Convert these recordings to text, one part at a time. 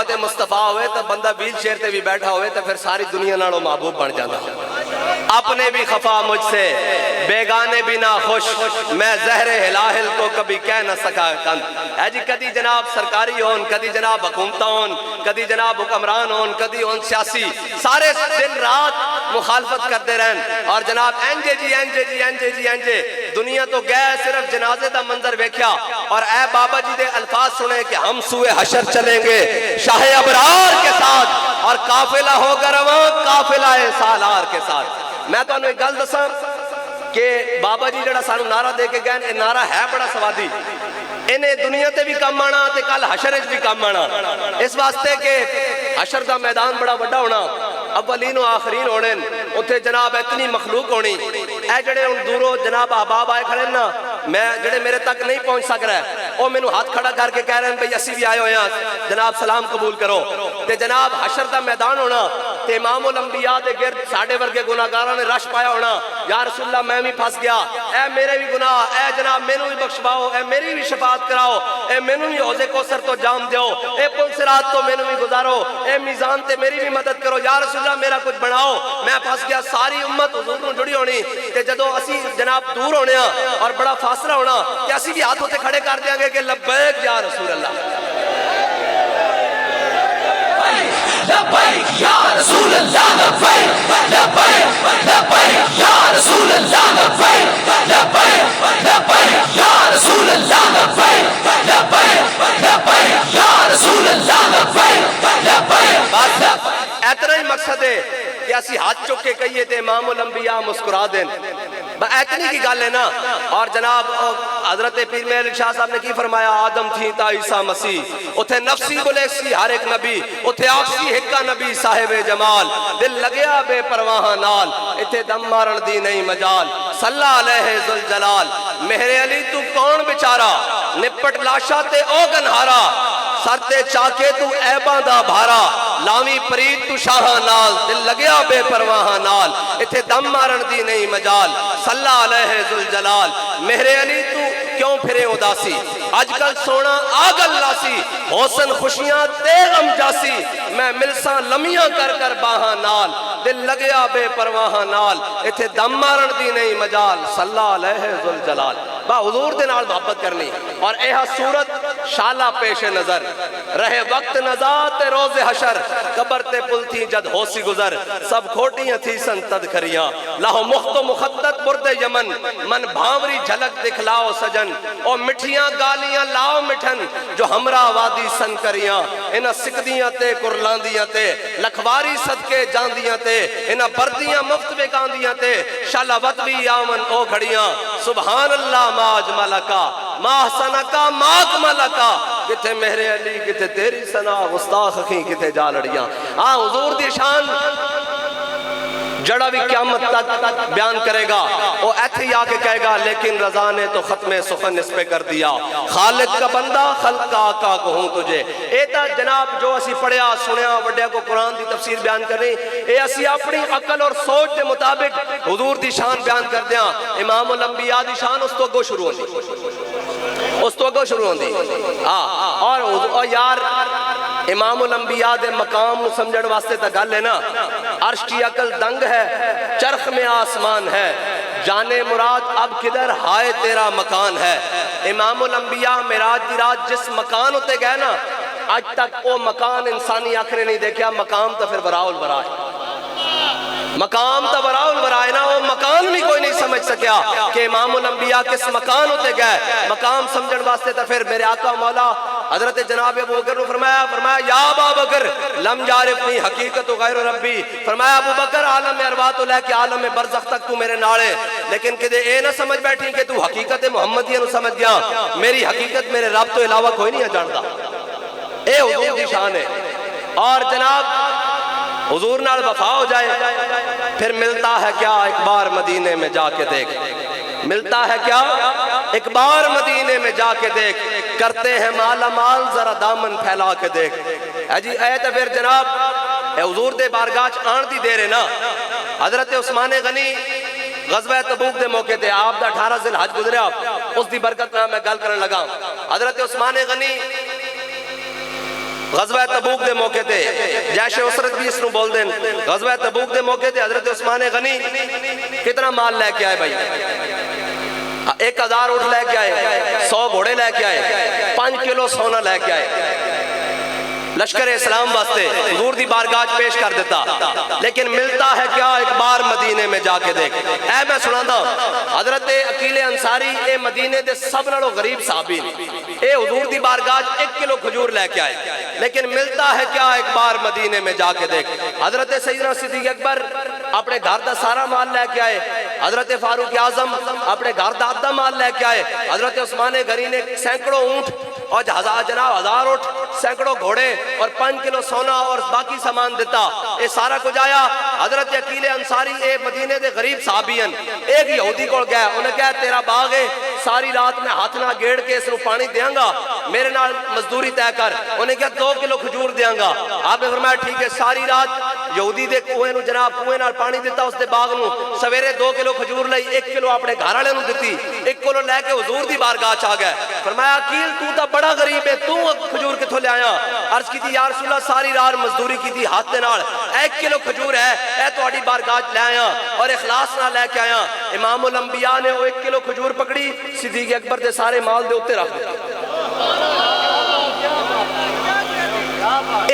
محبت مصطفیٰ ہوئے تو بندہ ویل چیئر تے بھی بیٹھا ہوئے تو پھر ساری دنیا نالوں محبوب بن جانا. اپنے بھی خفا مجھ سے بیگانے بھی نہ خوش, میں زہر ہلاہل کو کبھی کہہ نہ سکا کند. اے جی کدی جناب سرکاری ہون, کدی جناب حکومتہ ہون, کدی جناب حکمران ہون, کدی ہون سیاسی, سارے دن رات مخالفت کرتے رہن اور جناب اینجے جی اینجے جی اینجے جی اینجے. دنیا تو گئے صرف جنازے دا منظر ویکھیا اور اے بابا جی دے الفاظ سنے کہ ہم سوئے حشر چلیں گے شاہ ابرار کے ساتھ اور قافلہ ہوگا رواں قافلہ سالار کے ساتھ. میں تو انہیں گل دساں کہ بابا جی جڑا سانو نعرہ دے کے گئے, یہ نعرہ ہے بڑا سوادی, انہیں دنیا تے بھی کام آنا تے کل حشر بھی کام آنا. اس واسطے کہ حشر دا میدان بڑا بڑا ہونا, اولین و آخرین ہونے, اتھے جناب اتنی مخلوق ہونی. اے جڑے ان دوروں جناب احباب آئے کھڑے نا, میں جڑے میرے تک نہیں پہنچ سک رہا ہے وہ میں ہاتھ کھڑا کر کے کہہ رہے ہیں بھئی اسی بھی آئے ہوئے ہیں جناب سلام قبول کرو. تے جناب حشر دا میدان ہونا تے امام الانبیاء دے گرد ساڑھے ورگے گناہگاراں نے رش پایا ہونا, یا رسول اللہ میں بھی پھنس گیا, اے میرے بھی گناہ, اے جناب میں بھی بخشواؤ, اے میری بھی شفاعت کراؤ, اے میں بھی حوض کوثر تو جام دیو, اے پل صراط تو میں بھی گزارو, اے میزان تے میری بھی مدد کرو, یا رسول اللہ میرا کچھ بناؤ, میں پھنس گیا. ساری امت حضور نو جڑی ہونی تے جدو اسی جناب دور ہونے اور بڑا فاصلہ ہونا کہ اسی بھی ہاتھ ہوتے کھڑے کر دیں گے کہ لبیک یا رسول اللہ, لبیک یا رسول اللہ, لبیک لبیک لبیک یا رسول اللہ, لبیک لبیک لبیک یا رسول اللہ, لبیک لبیک لبیک یا رسول اللہ, لبیک لبیک. بس اتنا ہی مقصد ہے کہ اسی ہاتھ چک کے کہیے تے امام الانبیاء مسکرا دیں, اتنی کی گل ہے نا. اور جناب حضرت پیر مہر علی شاہ صاحب نے کی فرمایا, آدم تھی تا عیسیٰ مسیح, اتھے نفسی بولے سی ہر ایک نبی, اتھے آفسی ہکا نبی صاحب جمال, دل لگیا بے پرواہ نال, اتھے دم مارن دی نہیں مجال, صلی علیہ ذوالجلال. مہر علی تو کون بچارا, نپٹ لاشا تے او گنہارا, سرتے چاکے تو عیباں دا بھارا, لاوی پرید تو شاہ نال, دل لگیا بے پرواہ نال, اتھے دم مارن دی نہیں مجال, صلی علیہ ذوالجلال. مہر علی تو کیوں پھرے اداسی, آج کل سونا آگل لاسی, حسن خوشیاں تے غم جاسی, میں ملساں لمیاں کر کر باہاں نال, دل لگیا بے پرواہ نال, اتھے دم مارن دی نہیں مجال, صلی علیہ ذوالجلال. با حضور دے نال محبت کرنی اور ایہا صورت شالہ پیش نظر, رہے وقت نزات روز حشر, قبر تے پل تھی جد ہو سی گزر, سب کھوٹیاں تھی سن تدکھریاں, لاہو مخت و مخدت برد یمن, من بھاوری جھلک دکھلاؤ سجن, او مٹھیاں گالیاں لاؤ مٹھن, جو ہمراہ وادی سن کریاں, انہاں سکدیاں تے کرلاندیاں تے, لکھواری صدقے جاندیاں تے, انہاں بردیاں مفت بکاندیاں تے, شالہ وط بھی آمن او گھڑیاں, سبحان اللہ ما اجمل کا, ما احسن کا, ما اکمل کا, کتے مہر علی کتے تیری سنا, گستاخ کی کتے جالڑیاں. ہاں حضور دی شان جڑا بھی قیامت تک بیان کرے گا وہ ایتھی آ کے کہے گا, لیکن رضا نے تو ختم سخن اس پہ کر دیا, خالق کا بندہ خلق کا آقا کہوں تجھے. ایتا جناب جو اسی پڑھیا سنیا وڈیا کو قرآن دی تفسیر بیان کر رہی, اے اسی اپنی عقل اور سوچ دے مطابق حضور دی شان بیان کر دیا. امام الانبیاء دی شان اس تو گو شروع ہوندی, اس تو گو شروع ہوندی. اور یار امام الانبیاء دے مقام سمجھن واسطے تا گل ہے نا, عرش کی عقل دنگ ہے, چرخ میں آسمان ہے, جانے مراد اب کدھر ہائے تیرا مکان ہے. امام الانبیاء معراج دی رات جس مکان ہوتے گئے نا, آج تک وہ مکان انسانی آنکھ نے نہیں دیکھا. مقام تا پھر براء البراء ہے, مقام تا براء البراء ہے نا, وہ مکان بھی کوئی نہیں سمجھ سکیا کہ امام الانبیاء کس مکان ہوتے گئے. مقام سمجھن واسطے تا پھر میرے آقا مولا حضرت جناب ابو بکر نے فرمایا یا ابا بکر لم یعرفنی حقیقت غیر ربی, فرمایا ابو بکر عالم ارواح تو لے کے عالم برزخ تک تو میرے ناڑے, لیکن کدے اے نہ سمجھ بیٹھی کہ تو حقیقت محمدیہ نو سمجھ گیا, میری حقیقت میرے رب تو علاوہ کوئی نہیں جانتا. اے حضور دی شان ہے. اور جناب حضور نال وفا ہو جائے پھر ملتا ہے کیا, ایک بار مدینے میں جا کے دیکھ, ملتا ہے کیا ایک بار مدینے میں جا کے دیکھ, کرتے ہیں مالا مال ذرا دامن پھیلا کے دیکھ. جی اے تو پھر جناب اے حضور دے بارگاہ آن دی دے رہے نا. حضرت عثمان غنی غزوہ تبوک دے موقع تے آپ دا 18 ذی الحج گزریا, اس دی برکت نہ میں گل کرن لگا. حضرت عثمان غنی غزوہ تبوک دے موقع تے جیش اسرت بھی اس نو بول دیں، غزوہ تبوک دے موقع تے حضرت عثمان غنی کتنا مال لے کے آئے بھائی؟ 1000 اٹھ لے کے آئے، 100 گھوڑے لے کے آئے، 5 کلو سونا لے کے آئے، لشکر اسلام واسطے حضور دی بارگاہ پیش کر دیتا۔ لیکن ملتا ہے کیا؟ ایک بار مدینے میں جا کے دیکھ۔ اے میں سنا دا حضرت عقیل انصاری اے مدینے دے سب نالوں غریب صحابی نے، اے حضور دی بارگاہ 1 کلو کھجور لے کے آئے، لیکن ملتا ہے کیا؟ ایک بار مدینے میں جا کے دیکھ۔ حضرت سیدنا صدیق اکبر اپنے گھر دا سارا مال لے کے آئے، حضرت فاروق اعظم اپنے گھر دا آدھا مال لے کے آئے، حضرت عثمان غنی نے سینکڑوں اونٹ اور جناب 1000 اونٹ، سینکڑوں گھوڑے اور 5 کلو سونا اور باقی سامان دیتا۔ اے سارا کچھ آیا۔ حضرت عقیل انصاری اے مدینے دے غریب صحابین ایک یہودی کو گیا، انہیں کہا تیرا باغ ہے، ساری رات میں ہاتھ نہ گیڑ کے اس نو پانی دیاں گا، میرے نال مزدوری طے کر۔ انہیں کہا 2 کلو کھجور دیاں گا۔ آپ نے فرمایا ٹھیک ہے۔ ساری رات یہودی دے کوئے نو جناب کوئے نال پانی دیتا اس دے باغ نو، سویرے 2 کلو کھجور لئی، 1 کلو اپنے گھر والے نو دتی، 1 کلو لے کے حضور دی بارگاہ چ آ گئے۔ فرمایا عقیل تو تا بڑا غریب ہے، تو کھجور کتھوں لے آیا؟ عرض کی تھی یا رسول اللہ ساری رات مزدوری کی تھی ہاتھ دے نال، 1 کلو کھجور ہے، اے تہاڈی بارگاہ لے آیا اور اخلاص نال لے کے آیا۔ امام الانبیاء نے وہ 1 کلو کھجور پکڑی، صدیق اکبر دے سارے مال دے اوتے رکھ دیا۔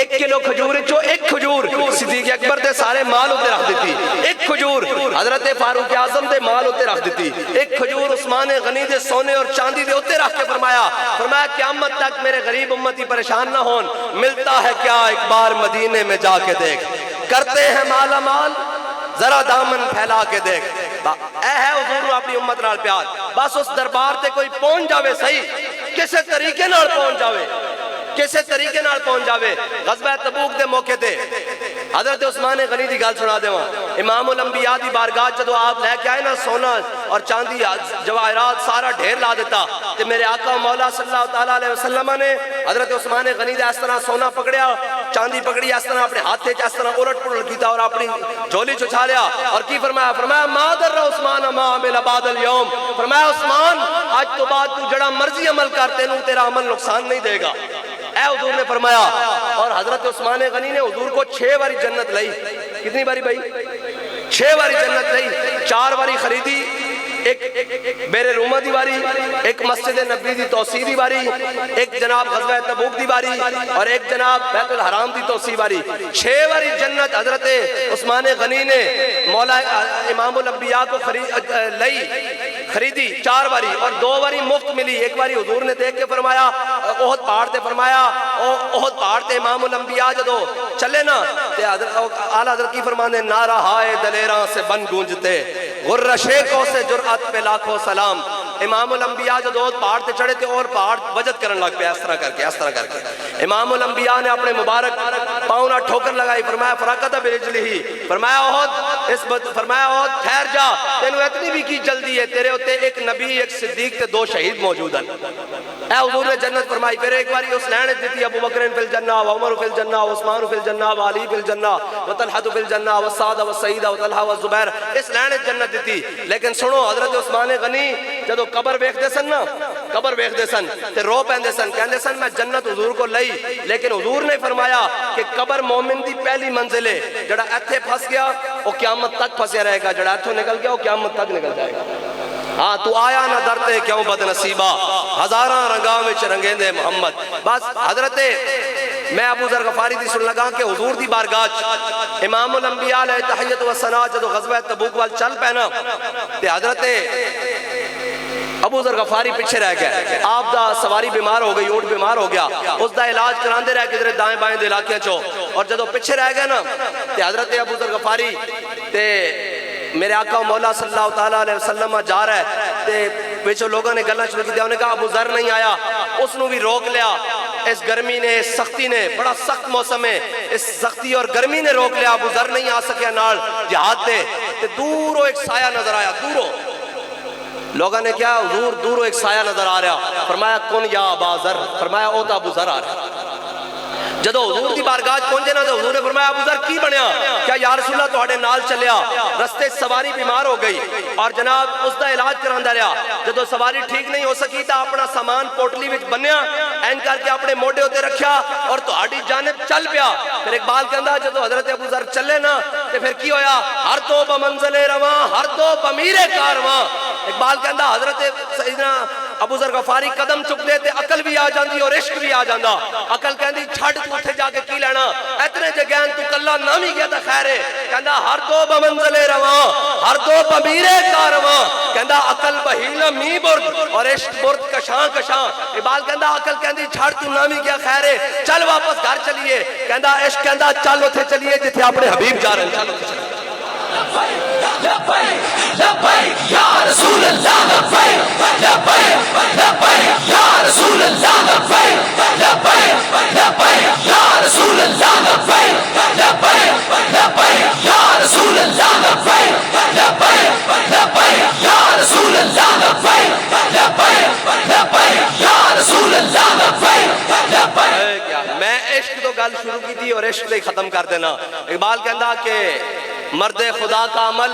1 کلو کھجور چو 1 کھجور صدیق اکبر دے سارے مال ہوتے رکھ دیتی، 1 کھجور حضرت فاروق اعظم دے مال ہوتے رکھ دیتی، 1 کھجور عثمان غنی دے سونے اور چاندی دے ہوتے رکھ کے فرمایا قیامت تک میرے غریب امتی پریشان نہ ہون، ملتا ہے کیا؟ ایک بار مدینے میں جا کے دیکھ، کرتے ہیں مالا مال ذرا دامن پھیلا کے دیکھ۔ اے ہے حضور اپنی امت نال پیار، بس اس دربار تے کوئی پہنچ جاوے صحیح، کسے طریقے نال پہنچ جاوے، کسے طریقے نال پہنچ جاوے۔ غزوہ تبوک دے موقع تے حضرت عثمان غنی دی گل سنا دے وہاں، امام الانبیاء دی بارگاہ جدو آپ لے کے آئے نا سونا اور چاندی جواہرات سارا ڈھیر لا دیتا، تے میرے آقا مولا صلی اللہ تعالیٰ علیہ وسلم نے حضرت عثمان غنی دے اس طرح سونا پکڑیا، چاندی پکڑی، اس طرح اپنے ہاتھے اس طرح الٹ پلٹ کیتا اور اپنی جھولی چھچا لیا اور کی فرمایا؟ فرمایا ما در عثمان ما عمل بعد اليوم، فرمایا عثمان آج تو بعد تو جڑا مرضی عمل کرتے نو تیرا عمل نقصان نہیں دے گا۔ اے حضور نے فرمایا، اور حضرت عثمان غنی نے حضور کو 6 باری جنت لئی۔ کتنی باری بھائی؟ 6 باری جنت لئی، 4 باری خریدی، ایک بیر رومہ دی باری، ایک مسجد نبوی دی توسیع دی باری، ایک جناب غزوہ تبوک دی باری اور ایک جناب بیت الحرام دی توسیع باری۔ 6 باری جنت حضرت عثمان غنی نے مولا امام الانبیاء کو خریدی، 4 باری اور 2 باری مفت ملی۔ ایک باری حضور نے دیکھ کے فرمایا احد پہاڑ تے، فرمایا احد پہاڑ تے امام الانبیاء جدو چلے نا تے اعلیٰ حضرت کی فرمانے نعرہ ہائے دلیراں سے بن گونجتے، غرہ شیخوں سے جرأت پہ لاکھوں سلام۔ امام الانبیاء جدو احد پہاڑ تے چڑھے تھے اور پہاڑ وجد کرن لگ پہ اس طرح کر کے، اس طرح کر کے امام الانبیاء نے اپنے مبارک پاؤں نہ ٹھوکر لگائی، فرمایا فراقت برجلہ، فرمایا احد ٹھہر جا، تینوں اتنی بھی کی جلدی ہے، تیرے ہوتے ایک نبی، ایک صدیق تے 2 شہید موجود ہیں۔ اے حضور نے جنت فرمائی، پھر ایک باری اس لینڈ دیتی، ابو بکر فی الجنہ و عمر فی الجنہ و عثمان فی الجنہ و علی فی الجنہ و طلحہ فی الجنہ و سعد و سعید و طلحہ و زبیر، اس لینڈ جنت دیتی۔ لیکن سنو حضرت عثمان غنی جدو قبر ویکھ دے سن نا، قبر ویکھ دے سن تے رو پیندے سن، کہندے سن میں جنت حضور کو لئی، لیکن حضور نے فرمایا کہ قبر مومن دی پہلی منزل ہے، جڑا ایتھے پھس گیا وہ قیامت تک پھسیا رہے گا، جڑا ایتھوں نکل گیا وہ قیامت تک نکل جائے گا۔ ہاں تو آیا نہ درتے کیوں بد نصیبہ، ہزاراں رنگاں وچ رنگیں دے محمد۔ بس حضرت میں ابو ذر غفاری دی سن لگا کہ حضور دی بارگاہ امام الانبیاء علیہ تحیت و ثنا جدو غزوہ تبوک وال چل پینا تے حضرت ابو ذر غفاری پیچھے رہ گئے، آپ دا سواری بیمار ہو گئی، اونٹ بیمار ہو گیا، اس دا علاج کراندے رہ گئے دائیں بائیں دے علاقے چو، اور جدو پیچھے رہ گئے نا تے حضرت ابو ذر غفاری تے میرے آقا مولا صلی اللہ تعالیٰ علیہ وسلم جا رہا ہے تے پیچھو لوگوں نے گلنا شروع کی دیا، انہوں نے کہا ابو ذر نہیں آیا، اس نو بھی روک لیا، اس گرمی نے، اس سختی نے، بڑا سخت موسم ہے، اس سختی اور گرمی نے روک لیا، ابو ذر نہیں آ سکیا نال جہاد دے تے دورو ایک سایہ نظر آیا، دورو لوگوں نے کیا حضور دورو ایک سایہ نظر آ رہا، فرمایا کن یا ابا ذر، فرمایا او تا ابو ذر آ رہا۔ جدو حضور دی بارگاہ پہنچے نا تو حضور نے فرمایا ابو ذر کی بنیا؟ کیا یا رسول اللہ تہاڈے نال چلیا، رستے سواری بیمار ہو گئی اور جناب اس دا علاج کراندا رہیا، جدو سواری ٹھیک نہیں ہو سکی تا اپنا سامان پوٹلی وچ بنیا این کر کے اپنے موڈے ہوتے رکھیا اور تہاڈی جانب چل پیا۔ پھر اقبال کہندا جدو حضرت ابو ذر چلے نا تے پھر کی ہویا؟ ہر تو بمنزل رواں ہر تو بمیر کارواں۔ اقبال کہندا حضرت سیدنا ابو ذر غفاری قدم چک دے تے عقل بھی آ جاندی اور عشق بھی آ جاندا۔ عقل کہندی چھڑ تو اتھے جا کے کی لینا، اتنے جے گین تو کلا نام ہی گیا تا خیر ہے۔ کہندا ہر دو بمنزل رواں ہر دو بمیر کارواں۔ کہندا عقل بہیلا می برد اور عشق برد کشاں کشاں۔ اقبال کہندا عقل کہندی چھڑ تو نام ہی گیا خیر ہے، چل واپس گھر چلیے۔ کہندا عشق کہندا چل اتھے چلیے جتھے اپنے حبیب جا رہے ہیں، چل اتھے چلیے۔ لبیک لبیک یا رسول اللہ لبیک لبیک لبیک یا رسول اللہ لبیک لبیک لبیک یا رسول اللہ لبیک لبیک لبیک یا رسول اللہ لبیک لبیک لبیک یا رسول اللہ لبیک لبیک لبیک یا رسول اللہ لبیک لبیک۔ میں عشق تو گل شروع کی تھی اور عشق سے ختم کر دینا۔ اقبال کہندا کہ مرد خدا کا عمل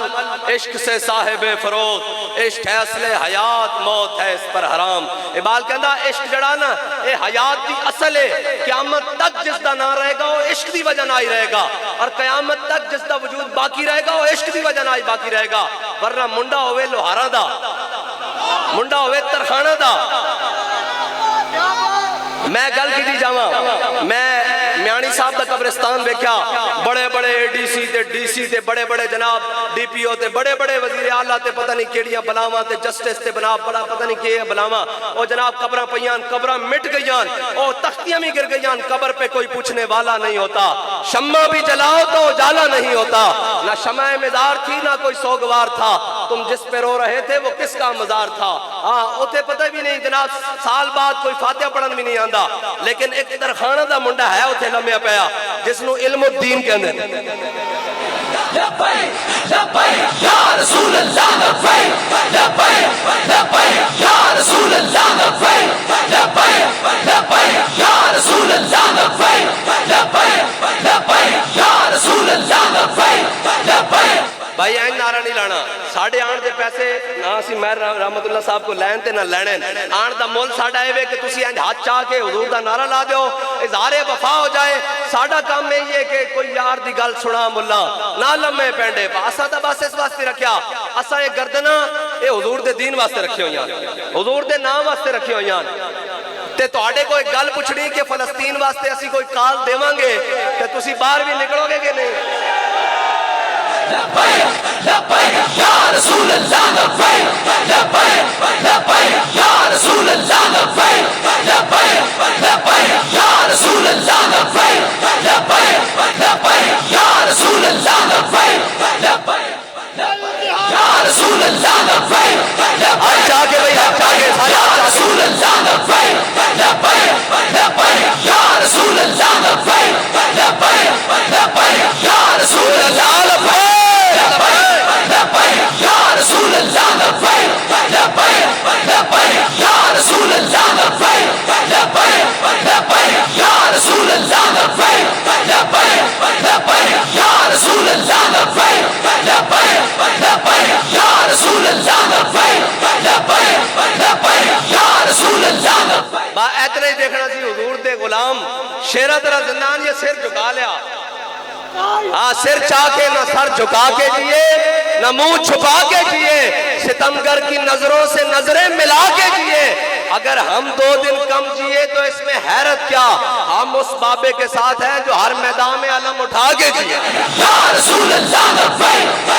عشق سے صاحب فروغ، عشق ہے اصل حیات موت ہے اس پر حرام۔ اقبال کہندا عشق جڑا نا اے حیات دی اصل ہے، قیامت تک جس دا نہ رہے گا وہ عشق دی وجہ نہ ہی رہے گا، اور قیامت تک جس دا وجود باقی رہے گا وہ عشق دی وجہ نہ ہی باقی رہے گا۔ ورنہ منڈا ہوئے لوہارا دا، منڈا ہوئے ترخانہ دا۔ میں گل کی دی جاواں، میں میانی صاحب دا قبرستان دیکھا، بڑے بڑے ڈی سی تے بڑے بڑے جناب ڈی پی او تے بڑے بڑے وزیر اعلیٰ تے پتہ نہیں کیڑیاں بلاواں تے جسٹس تے بنا بڑا پتہ نہیں کیے بلاواں، او جناب قبراں پیاں، قبراں مٹ گئیاں، او تختیاں بھی گر گئیاں، قبر پہ کوئی پوچھنے والا نہیں ہوتا۔ شمع بھی جلاؤ تو اجالا نہیں ہوتا، نہ شمع مزار تھی نہ کوئی سوگوار تھا، تم جس پہ رو رہے تھے وہ کس کا مزار تھا۔ ہاں اوتے پتہ بھی نہیں جناب سال بعد کوئی فاتحہ پڑھن بھی نہیں آندا، لیکن ایک درخانہ دا منڈا ہے اوتھے لمیا پیا جس نو علم الدین کہندے نے۔ لبیک لبیک یا رسول اللہ لبیک لبیک لبیک یا رسول اللہ لبیک لبیک لبیک یا رسول اللہ لبیک لبیک لبیک یا رسول اللہ لبیک لبیک۔ بھائی این نعرہ نہیں لانا، ساڑھے آن دے پیسے نہ اسی مہر رحمت اللہ صاحب کو لین تے نہ لینے، آن دا مول ساڑھا ہے کہ تسی این ہاتھ چاہ کے حضور دا نعرہ لا دیو، اظہار وفا ہو جائے۔ ساڑھا کام میں یہ کہ کوئی یار دی گل سنا ملا نہ لمے پینڈے، اسا دا بس اس واسطے رکھیا، اسا یہ گردنا اے حضور دے دین واسطے رکھے ہوئیاں، حضور دے نام واسطے رکھے ہوئیاں۔ تے تواڈے کوئی گل پوچھنی کہ فلسطین واسطے اسی کوئی کال دیواں گے تے تسی باہر بھی نکلو گے کہ نہیں؟ لبیک لبیک یا رسول اللہ لبیک لبیک لبیک یا رسول اللہ لبیک لبیک لبیک یا رسول اللہ لبیک لبیک لبیک یا رسول اللہ لبیک لبیک یا رسول اللہ لبیک ہاتھ چاہ کے بھائی ہاتھ چاہ کے یا رسول اللہ لبیک لبیک لبیک یا رسول اللہ لبیک لبیک لبیک یا رسول اللہ لبیک یا رسول اللہ لبیک لبیک لبیک یا رسول اللہ لبیک لبیک لبیک یا رسول اللہ لبیک لبیک لبیک یا رسول اللہ لبیک لبیک لبیک یا رسول اللہ لبیک لبیک لبیک یا رسول اللہ لبیک۔ با اتنا ہی دیکھنا سی حضور دے غلام شیرہ ترہ زندان یہ سر جھکا لیا، ہاں سر چاہ کے نہ سر جھکا کے جیے نہ منہ چھپا کے جیے، ستمگر کی نظروں سے نظریں ملا کے جیے۔ اگر ہم 2 دن کم جیے تو اس میں حیرت کیا، ہم اس بابے کے ساتھ ہیں جو ہر میدان میں علم اٹھا کے جیے۔ یا رسول اللہ لبیک